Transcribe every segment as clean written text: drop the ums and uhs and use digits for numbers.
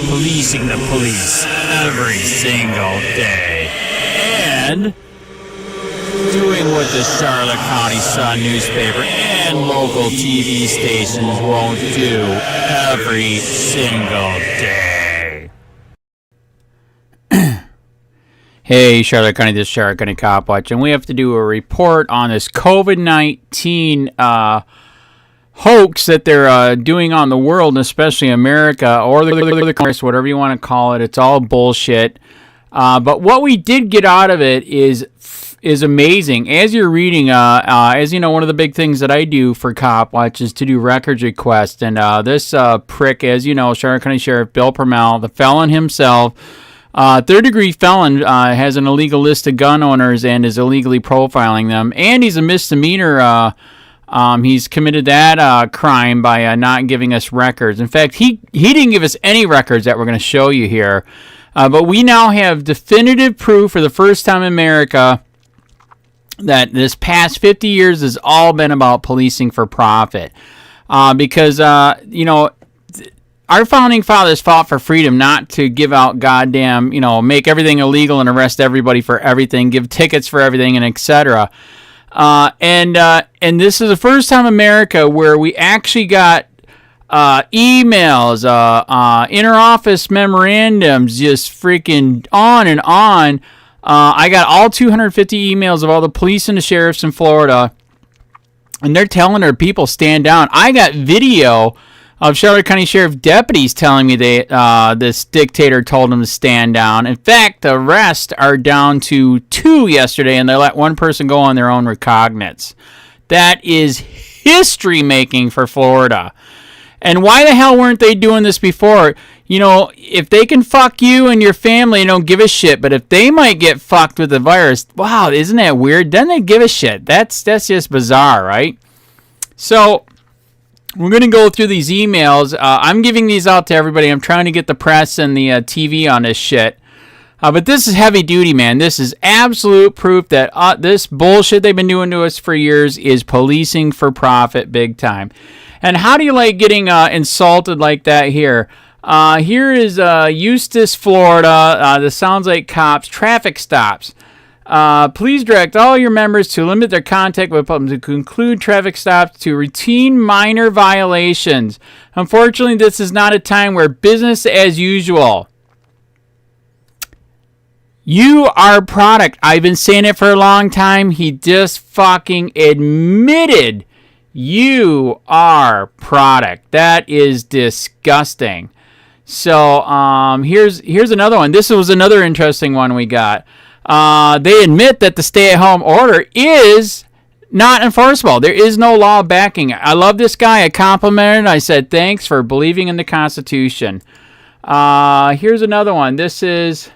policing the police every single day, and doing what the Charlotte County Sun newspaper and local TV stations won't do every single day. Hey, Charlotte County, this is Charlotte County COPWATCH, and we have to do a report on this COVID-19 hoax that they're doing on the world, and especially America, or the Congress, whatever you want to call it. It's all bullshit. But what we did get out of it is amazing. As you're reading, as you know, one of the big things that I do for COPWATCH is to do records requests. And this prick, as you know, Charlotte County Sheriff Bill PRUMMELL, the felon himself, third-degree felon, has an illegal list of gun owners and is illegally profiling them. And he's a misdemeanor. He's committed that crime by not giving us records. In fact, he didn't give us any records that we're going to show you here. But we now have definitive proof for the first time in America that this past 50 years has all been about policing for profit. Because, you know, our founding fathers fought for freedom, not to give out goddamn, you know, make everything illegal and arrest everybody for everything, give tickets for everything, and etc. And this is the first time in America where we actually got emails, interoffice memorandums, just freaking on and on. I got all 250 emails of all the police and the sheriffs in Florida, and they're telling their people stand down. I got video of Charlotte County Sheriff deputies telling me this dictator told them to stand down. In fact, the rest are down to 2 yesterday, and they let one person go on their own recognizance. That is history-making for Florida. And why the hell weren't they doing this before? You know, if they can fuck you and your family, don't give a shit. But if they might get fucked with the virus, wow, isn't that weird? Then they give a shit. That's just bizarre, right? So we're going to go through these emails. I'm giving these out to everybody. I'm trying to get the press and the TV on this shit. But this is heavy duty, man. This is absolute proof that this bullshit they've been doing to us for years is policing for profit big time. And how do you like getting insulted like that here? Here is Eustis, Florida. This sounds like cops. Traffic stops. Please direct all your members to limit their contact with public, to conclude traffic stops to routine minor violations. Unfortunately, this is not a time where business as usual. You are a product. I've been saying it for a long time. He just fucking admitted you are product. That is disgusting. So here's another one. This was another interesting one we got. They admit that the stay-at-home order is not enforceable. There is no law backing it. I love this guy. I complimented. I said thanks for believing in the Constitution. Here's another one. This is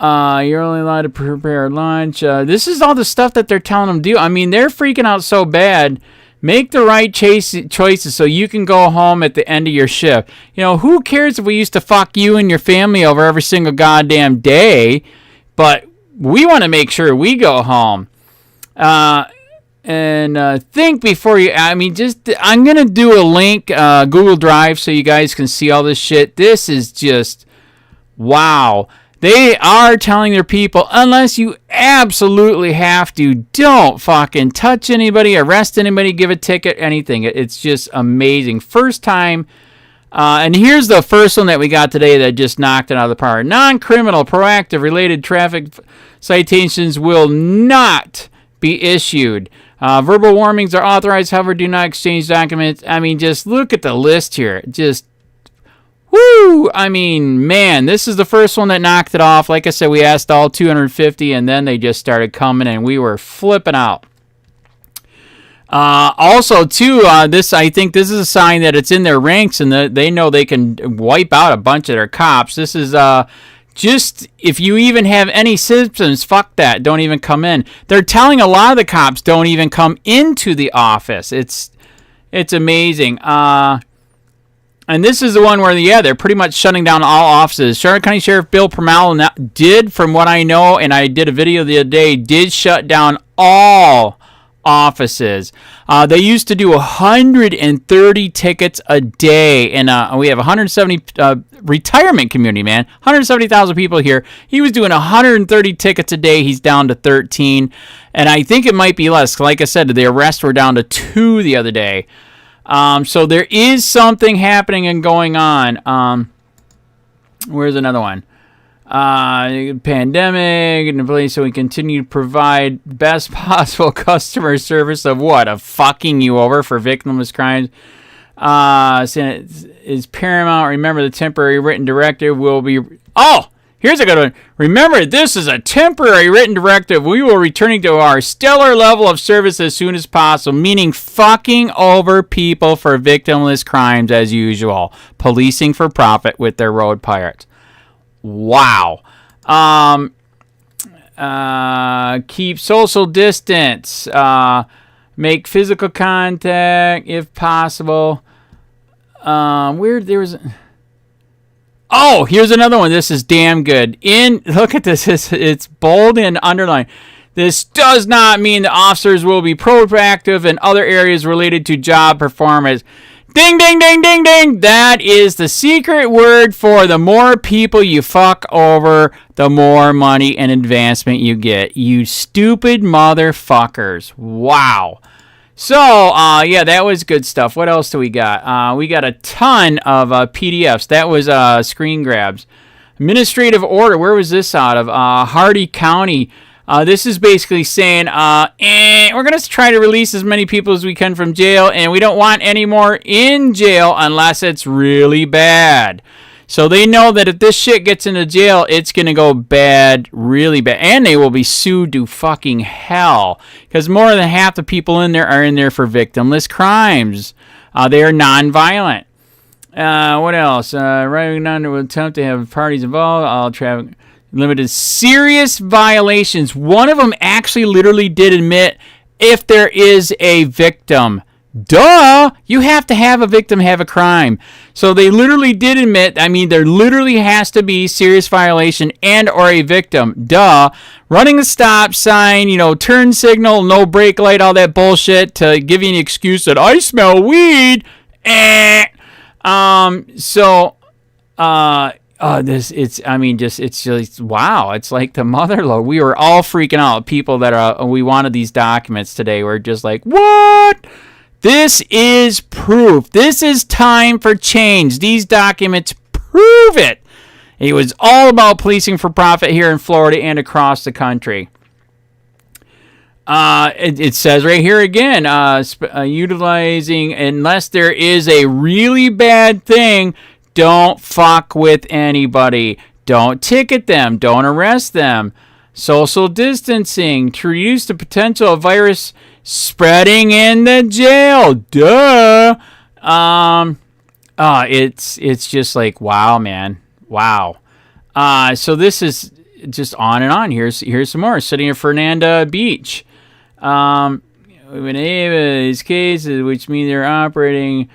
you're only allowed to prepare lunch. This is all the stuff that they're telling them to do. I mean, they're freaking out so bad. Make the right choices so you can go home at the end of your shift. You know, who cares if we used to fuck you and your family over every single goddamn day? But we want to make sure we go home. And think before you... I mean, I'm going to do a link, Google Drive, so you guys can see all this shit. This is just... wow. They are telling their people, unless you absolutely have to, don't fucking touch anybody, arrest anybody, give a ticket, anything. It's just amazing. First time, and here's the first one that we got today that just knocked it out of the park. Non-criminal, proactive, related traffic citations will not be issued. Verbal warnings are authorized, however, do not exchange documents. I mean, just look at the list here. Just... woo! I mean, man, this is the first one that knocked it off. Like I said, we asked all 250, and then they just started coming, and we were flipping out. Also, too, I think this is a sign that it's in their ranks, and they know they can wipe out a bunch of their cops. This is just, if you even have any symptoms, fuck that. Don't even come in. They're telling a lot of the cops don't even come into the office. It's amazing. And this is the one where, they're pretty much shutting down all offices. Charlotte County Sheriff Bill PRUMMELL did, from what I know, and I did a video the other day, did shut down all offices. They used to do 130 tickets a day, and we have 170 retirement community, man. 170,000 people here. He was doing 130 tickets a day. He's down to 13, and I think it might be less. Like I said, the arrests were down to 2 the other day. So there is something happening and going on. Where's another one? Pandemic in place, so we continue to provide best possible customer service of what? Of fucking you over for victimless crimes. Is paramount. Remember, the temporary written directive will be... Oh! Here's a good one. Remember, this is a temporary written directive. We will returning to our stellar level of service as soon as possible, meaning fucking over people for victimless crimes as usual. Policing for profit with their road pirates. Wow. Keep social distance. Make physical contact if possible. Here's another one. This is damn good. Look at this. It's bold and underlined. This does not mean the officers will be proactive in other areas related to job performance. Ding, ding, ding, ding, ding. That is the secret word for the more people you fuck over, the more money and advancement you get. You stupid motherfuckers. Wow. So, yeah, that was good stuff. What else do we got? We got a ton of PDFs. That was screen grabs. Administrative order. Where was this out of? Hardy County. This is basically saying, we're going to try to release as many people as we can from jail, and we don't want any more in jail unless it's really bad. So they know that if this shit gets into jail, it's going to go bad, really bad. And they will be sued to fucking hell. Because more than half the people in there are in there for victimless crimes. They are nonviolent. What else? Writing down to attempt to have parties involved. All traffic limited serious violations. One of them actually literally did admit if there is a victim. Duh! You have to have a victim have a crime. So they literally did admit, there literally has to be serious violation and or a victim. Duh. Running a stop sign, turn signal, no brake light, all that bullshit to give you an excuse that I smell weed. It's just, wow. It's like the motherlode. We were all freaking out. People that we wanted these documents today. We're just like, what? This is proof. This is time for change. These documents prove it. It was all about policing for profit here in Florida and across the country. It says right here again, utilizing, unless there is a really bad thing, don't fuck with anybody. Don't ticket them. Don't arrest them. Social distancing to reduce the potential of virus spreading in the jail. Duh. It's just like, wow, man. Wow. So this is just on and on. Here's some more. Sitting in Fernanda Beach. These cases, which mean they're operating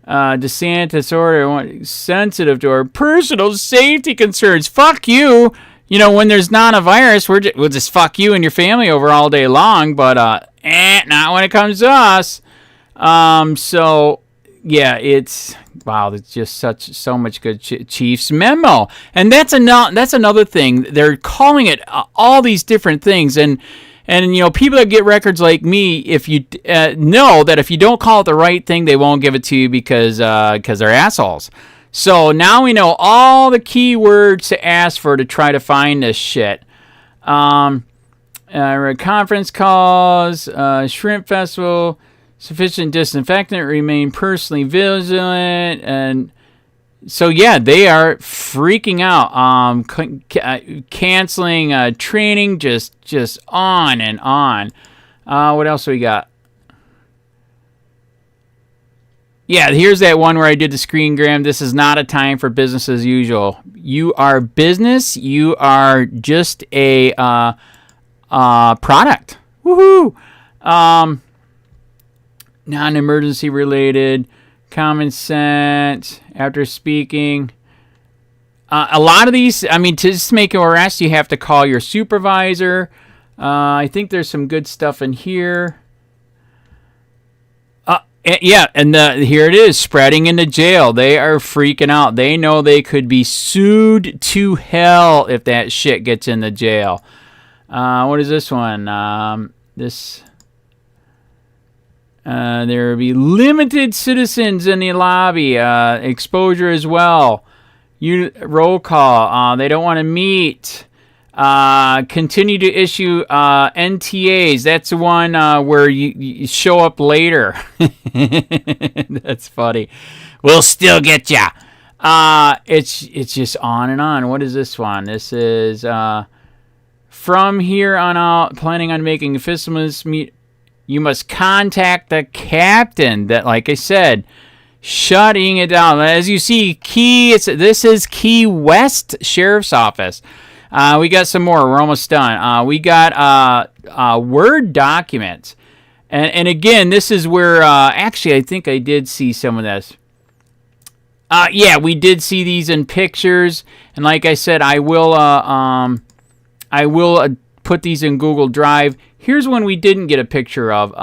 DeSantis order sensitive to our personal safety concerns. Fuck you. When there's not a virus, we'll just fuck you and your family over all day long, but not when it comes to us. So yeah, it's just so much good Chief's memo, and that's another thing. They're calling it all these different things, and people that get records like me, if you know that if you don't call it the right thing, they won't give it to you because they're assholes. So now we know all the keywords to ask for to try to find this shit. Conference calls, shrimp festival, sufficient disinfectant, remain personally vigilant, and so yeah, they are freaking out. Canceling training, just on and on. What else do we got? Yeah, here's that one where I did the screen gram. This is not a time for business as usual. You are business. You are just a product. Woohoo! Non-emergency related. Common sense. After speaking. A lot of these, to just make an arrest, you have to call your supervisor. I think there's some good stuff in here. Yeah, and here it is, spreading into jail. They are freaking out. They know they could be sued to hell if that shit gets in the jail. What is this one? There will be limited citizens in the lobby. Exposure as well. Roll call. They don't want to meet. Continue to issue NTAs. That's the one where you show up later. That's funny. We'll still get ya. It's just on and on. What is this one? This is from here on out, planning on making a fiscalist meet. You must contact the captain. That, like I said, shutting it down. As you see, this is Key West Sheriff's Office. We got some more. We're almost done. We got Word documents. And again, this is where, actually, I think I did see some of this. Yeah, we did see these in pictures. And like I said, I will put these in Google Drive. Here's one we didn't get a picture of.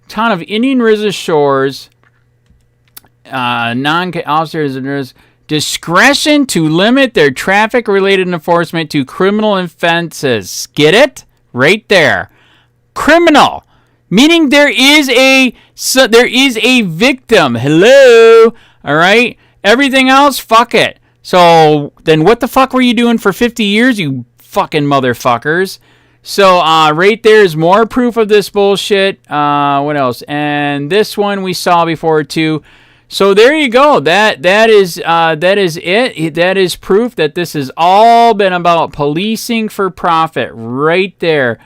Town of Indian River Shores, non-officers, discretion to limit their traffic-related enforcement to criminal offenses. Get it? Right there. Criminal. Meaning there is a victim. Hello? All right? Everything else, fuck it. So then what the fuck were you doing for 50 years, you fucking motherfuckers? So right there is more proof of this bullshit. What else? And this one we saw before too. So there you go. That is it. That is proof that this has all been about policing for profit. Right there.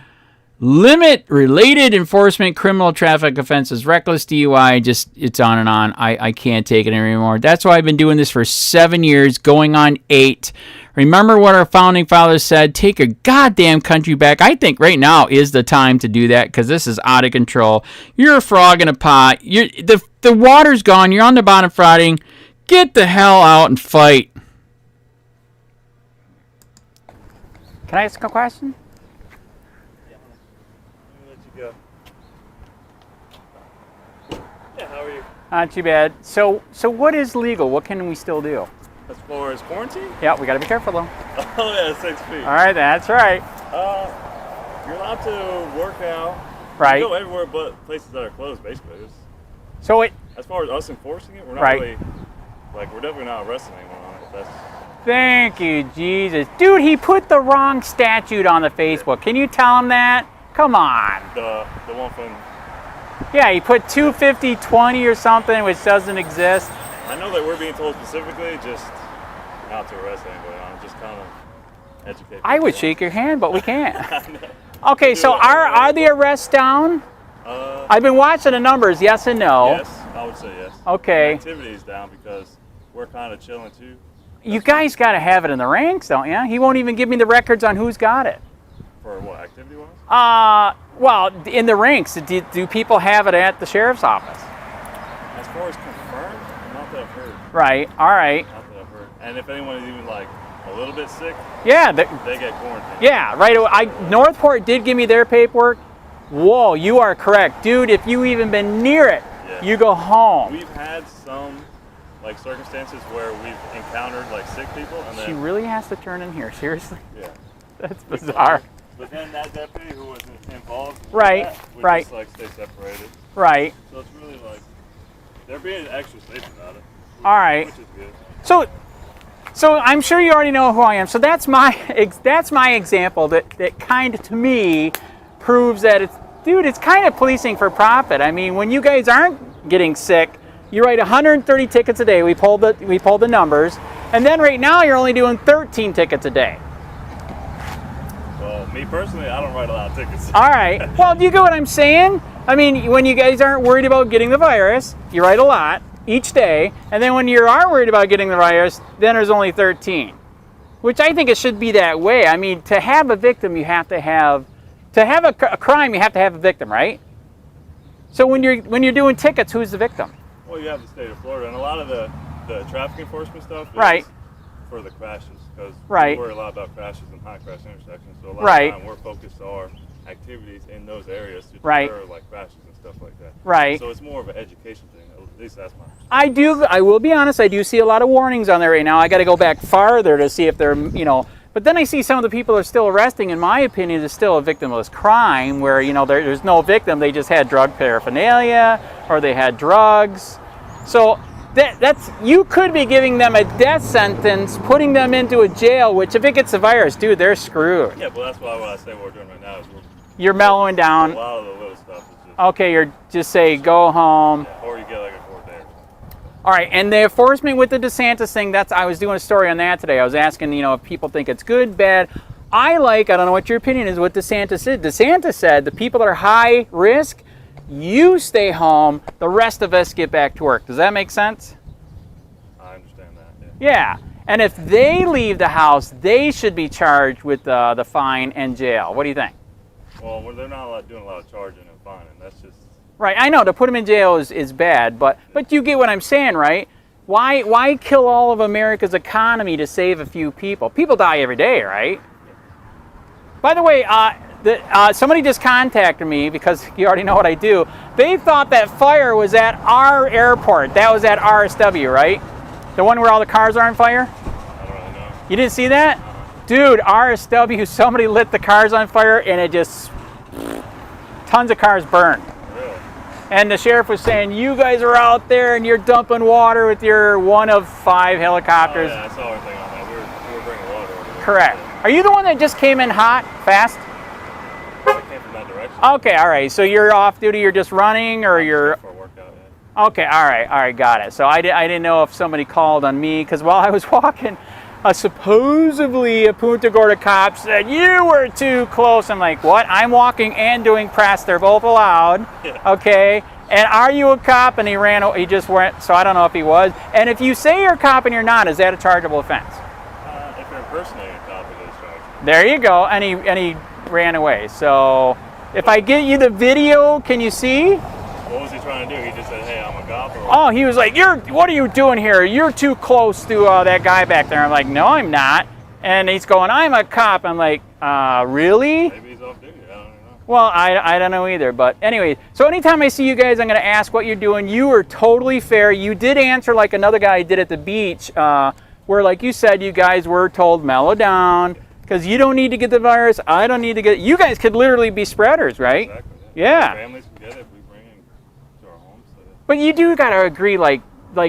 Limit related enforcement, criminal traffic offenses, reckless DUI. Just it's on and on. I can't take it anymore. That's why I've been doing this for 7 years, going on 8. Remember what our founding fathers said, take your goddamn country back. I think right now is the time to do that because this is out of control. You're a frog in a pot. The water's gone. You're on the bottom footing. Get the hell out and fight. Can I ask a question? Yeah. Let me let you go. Yeah, how are you? Not too bad. So what is legal? What can we still do? As far as quarantine? Yeah, we got to be careful though. Oh yeah, 6 feet. All right, that's right. You're allowed to work out. Right. You go everywhere but places that are closed, basically. So as far as us enforcing it, we're not right. really, like, we're definitely not arresting anyone on it. Thank you, Jesus. Dude, he put the wrong statute on the Facebook. Can you tell him that? Come on. The one from... Yeah, he put 250-20 or something, which doesn't exist. I know that we're being told specifically just not to arrest anybody. I'm just kind of educating. I would shake your hand, but we can't. Okay, so are the arrests down? I've been watching the numbers, yes and no. Yes, I would say yes. Okay. The activity is down because we're kind of chilling too. You guys got to have it in the ranks, don't you? He won't even give me the records on who's got it. For what, activity-wise? Well, in the ranks, do people have it at the sheriff's office? As far as confirmed, not that I've heard. Right, all right. Not that I've heard. And if anyone is even like a little bit sick, yeah, they get quarantined. Yeah, right. Northport did give me their paperwork. Whoa, you are correct. Dude, if you even been near it, yeah. You go home. We've had some like circumstances where we've encountered like sick people and then... She really has to turn in here, seriously? Yeah. That's bizarre. But then that deputy who was involved right, with that would right. just like stay separated. Right. So it's really like, they're being extra safe about it. All right. Which is good. So I'm sure you already know who I am. So that's my example that kind of, to me, proves that it's kind of policing for profit. I mean, when you guys aren't getting sick, you write 130 tickets a day. We pulled the numbers, and then right now you're only doing 13 tickets a day. Well, me personally, I don't write a lot of tickets. All right. Well, do you get what I'm saying? I mean, when you guys aren't worried about getting the virus, you write a lot each day, and then when you are worried about getting the virus, then there's only 13. Which I think it should be that way. I mean, to have a victim, you have to have a crime, you have to have a victim, right? So when you're doing tickets, who's the victim? Well, you have the state of Florida, and a lot of the traffic enforcement stuff is right. for the crashes, because right. we worry a lot about crashes and high crash intersections. So a lot right. of the time we're focused on activities in those areas to Right. deter like crashes and stuff like that. Right. So it's more of an education thing. At least that's my. I will be honest, I do see a lot of warnings on there right now. I got to go back farther to see if they're, you know, but then I see some of the people are still arresting, in my opinion, is still a victimless crime where, you know, there's no victim. They just had drug paraphernalia or they had drugs. So that's, you could be giving them a death sentence, putting them into a jail, which if it gets the virus, dude, they're screwed. Yeah, but that's why what I say what we're doing right now is You're mellowing down. a lot of the little stuff is just. Okay, you're just say go home. Yeah, or you get like a court there. All right, and the enforcement with the DeSantis thing, I was doing a story on that today. I was asking, you know, if people think it's good, bad. I don't know what your opinion is, what DeSantis did. DeSantis said the people that are high risk, you stay home, the rest of us get back to work. Does that make sense? I understand that. Yeah, and if they leave the house, they should be charged with the fine and jail. What do you think? Well, they're not doing a lot of charging and fining. That's just. Right, I know, to put them in jail is bad, but you get what I'm saying, right? Why kill all of America's economy to save a few people? People die every day, right? By the way, somebody just contacted me, because you already know what I do. They thought that fire was at our airport. That was at RSW, right? The one where all the cars are on fire? I don't really know. You didn't see that? Dude, RSW, somebody lit the cars on fire and it just, tons of cars burned. Really? And the sheriff was saying, you guys are out there and you're dumping water with your one of 5 helicopters. Oh, yeah, I saw everything on that. We were bringing water over there. Correct. Are you the one that just came in hot, fast? I came from that direction. Okay, all right. So you're off duty, you're just running, or you're... For a workout, yeah. Okay, all right, got it. So I didn't know if somebody called on me, because while I was walking, supposedly a Punta Gorda cop said, you were too close. I'm like, what? I'm walking and doing press. They're both allowed. Yeah. Okay. And are you a cop? And he just went, so I don't know if he was. And if you say you're a cop and you're not, is that a chargeable offense? If you're impersonating a cop, it is chargeable. There you go. And he ran away. So if I get you the video, can you see? What was he trying to do? He just said, hey, I'm a cop? Or Oh, he was like, what are you doing here? You're too close to that guy back there. I'm like, no, I'm not. And he's going, I'm a cop. I'm like, really? Maybe he's off duty. I don't know. Well, I don't know either. But anyway, so anytime I see you guys, I'm going to ask what you're doing. You were totally fair. You did answer like another guy did at the beach, where, like you said, you guys were told, mellow down, because you don't need to get the virus. I don't need to get it. You guys could literally be spreaders, right? Exactly. Yeah. Families can get it. We bring it to our homes. So. But you do got to agree, like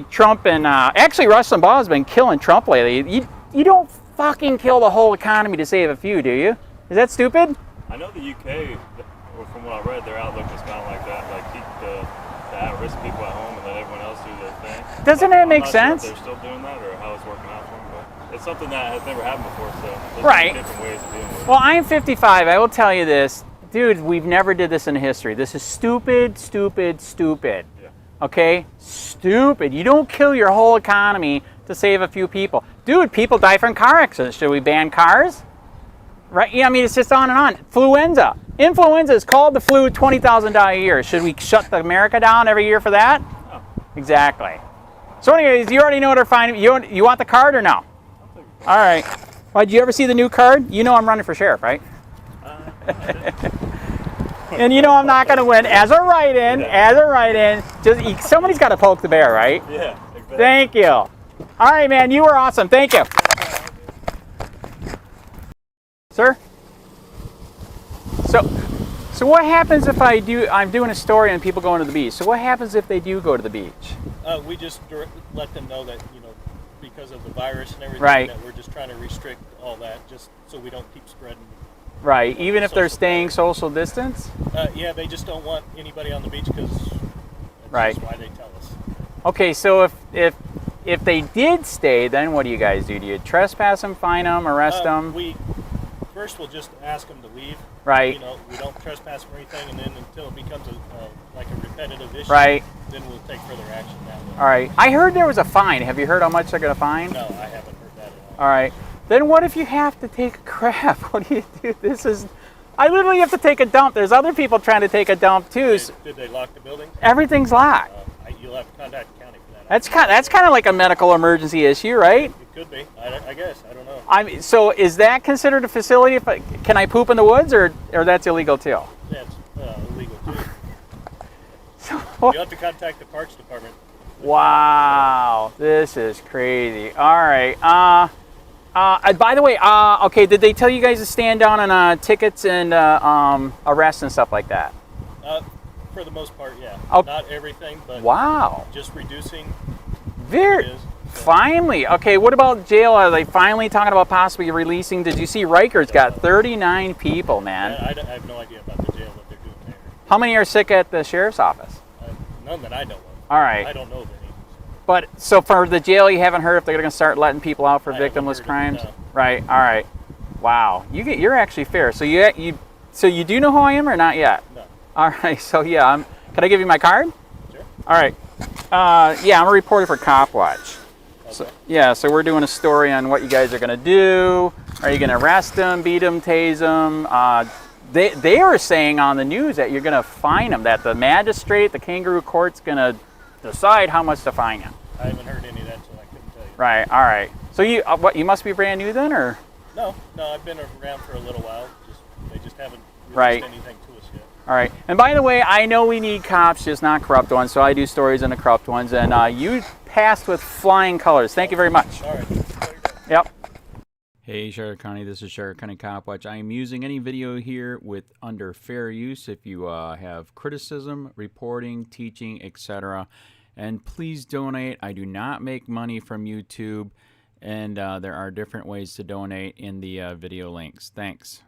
Trump and actually Rush Limbaugh has been killing Trump lately. You don't fucking kill the whole economy to save a few, do you? Is that stupid? I know the UK, or from what I read, their outlook is kind of like that. Like keep the at-risk people at home and let everyone else do their thing. Doesn't that make sense? Sure if they're still doing that or how it's working out for them, but it's something that has never happened before. So there's Right. different ways of dealing with it. Well, I'm 55. I will tell you this. Dude, we've never did this in history. This is stupid, stupid, stupid. Yeah. Okay? Stupid. You don't kill your whole economy to save a few people. Dude, people die from car accidents. Should we ban cars? Right? Yeah, I mean, it's just on and on. Influenza. Influenza is called the flu, $20,000 a year. Should we shut America down every year for that? No. Exactly. So anyways, you already know what our fine. You want the card or no? All right. Well, did you ever see the new card? You know I'm running for sheriff, right? And you know I'm not going to win. As a write-in, just somebody's got to poke the bear, right? Yeah, exactly. Thank you. All right, man, you were awesome. Thank you. Sir? So what happens if I'm doing a story and people going to the beach? So what happens if they do go to the beach? We just let them know that, because of the virus and everything, Right. that we're just trying to restrict all that just so we don't keep spreading. Right, even if they're Social staying social distance? Yeah, they just don't want anybody on the beach because that's Right. just why they tell us. Okay, so if they did stay, then what do you guys do? Do you trespass them, fine them, arrest them? First we'll just ask them to leave. Right. We don't trespass or anything, and then until it becomes like a repetitive issue, Right. then we'll take further action that way. All right. I heard there was a fine. Have you heard how much they're going to fine? No, I haven't heard that at all. All right. Then what if you have to take a crap? What do you do? I literally have to take a dump. There's other people trying to take a dump too. Did they lock the building? Everything's locked. You'll have to contact the county for that. That's kind of like a medical emergency issue, right? It Could be. I guess. I don't know. So is that considered a facility? Can I poop in the woods, or that's illegal too? That's illegal too. So, You have to contact the Parks Department. wow, this is crazy. All right. By the way, okay, did they tell you guys to stand down on tickets and arrests and stuff like that? For the most part, yeah. Oh. Not everything, but Wow. just reducing. Very. It is, so. Finally. Okay, what about jail? Are they finally talking about possibly releasing? Did you see Rikers got 39 people, man? I have no idea about the jail, what they're doing there. How many are sick at the sheriff's office? None that I know of. All right. I don't know of any. But so for the jail, you haven't heard if they're going to start letting people out for I haven't victimless heard of it, crimes? no. Right. All right. Wow. You're actually fair. So you do know who I am or not yet? No. All right. So yeah, can I give you my card? Sure. All right. Yeah, I'm a reporter for COPWATCH. Okay. So, yeah, so we're doing a story on what you guys are going to do. Are you going to arrest them, beat them, tase them? They are saying on the news that you're going to fine them, that the magistrate, the kangaroo court's going to decide how much to fine you. I haven't heard any of that, so I couldn't tell you. Right, all right. So you must be brand new then, or? No, I've been around for a little while. They just haven't released Right. anything to us yet. All right. And by the way, I know we need cops, just not corrupt ones, so I do stories on the corrupt ones, and you passed with flying colors. Thank you very much. All right. Yep. Hey, Sheriff County, this is Sheriff County COPWATCH. I am using any video here under fair use if you have criticism, reporting, teaching, etc. And please donate. I do not make money from YouTube, and there are different ways to donate in the video links. Thanks.